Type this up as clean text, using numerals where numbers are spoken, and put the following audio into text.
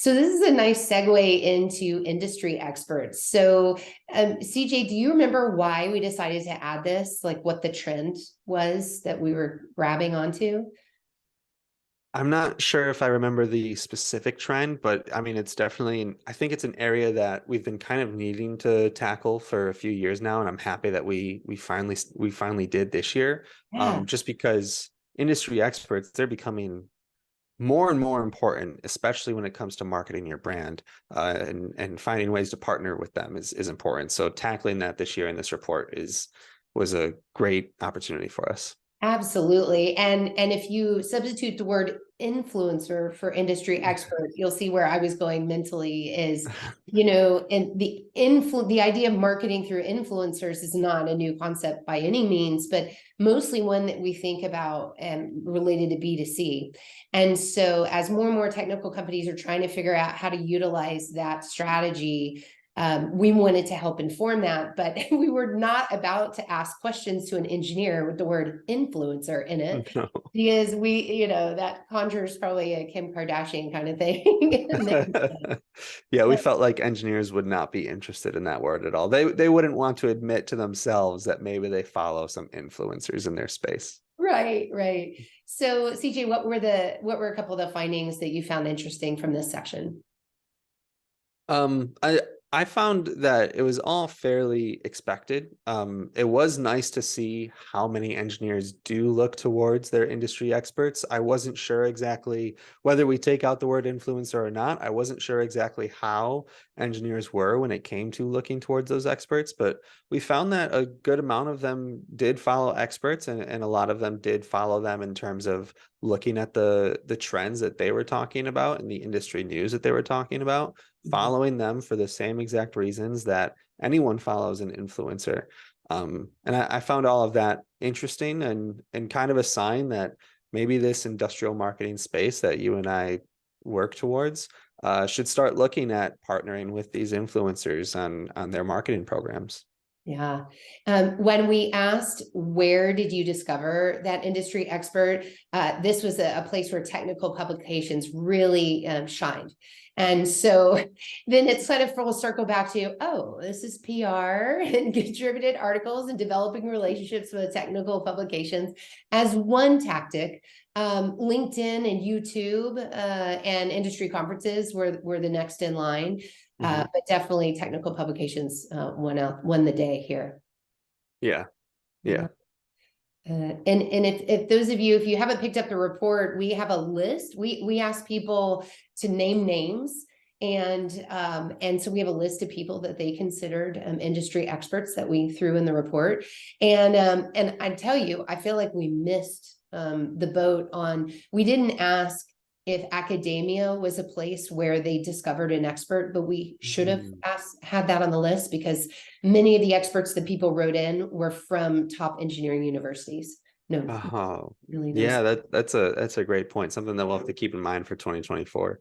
So this is a nice segue into industry experts. So CJ, do you remember why we decided to add this? Like what the trend was that we were grabbing onto? I'm not sure if I remember the specific trend, but I mean, it's definitely, I think it's an area that we've been kind of needing to tackle for a few years now, and I'm happy that we finally did this year. Yeah. Just because industry experts, they're becoming more and more important, especially when it comes to marketing your brand, and finding ways to partner with them is important. So tackling that this year in this report is was a great opportunity for us. Absolutely. And if you substitute the word influencer for industry expert, you'll see where I was going mentally is, and the idea of marketing through influencers is not a new concept by any means, but mostly one that we think about related to B2C. And so as more and more technical companies are trying to figure out how to utilize that strategy, we wanted to help inform that, but we were not about to ask questions to an engineer with the word influencer in it No. because that conjures probably a Kim Kardashian kind of thing. Yeah, we felt like engineers would not be interested in that word at all. They wouldn't want to admit to themselves that maybe they follow some influencers in their space. Right, right. So CJ, what were a couple of the findings that you found interesting from this section? Um, I I found that it was all fairly expected. It was nice to see how many engineers do look towards their industry experts. I wasn't sure exactly whether we take out the word influencer or not. I wasn't sure exactly how engineers were when it came to looking towards those experts, but we found that a good amount of them did follow experts, and a lot of them did follow them in terms of looking at the trends that they were talking about and the industry news that they were talking about, following them for the same exact reasons that anyone follows an influencer. And I found all of that interesting, and kind of a sign that maybe this industrial marketing space that you and I work towards should start looking at partnering with these influencers on their marketing programs. Yeah. When we asked, where did you discover that industry expert? This was a place where technical publications really shined. And so then it's kind of full circle back to, oh, this is PR and contributed articles and developing relationships with technical publications as one tactic. LinkedIn and YouTube and industry conferences were the next in line. Mhm. But definitely technical publications won the day here. Yeah, Yeah. yeah. And if those of you, if you haven't picked up the report, we have a list. We ask people to name names, and so we have a list of people that they considered industry experts that we threw in the report. And I tell you, I feel like we missed the boat on. We didn't ask if academia was a place where they discovered an expert, but we should have Mhm. had that on the list because many of the experts that people wrote in were from top engineering universities. No, Oh, really yeah, nice. that's a great point. Something that we'll have to keep in mind for 2024.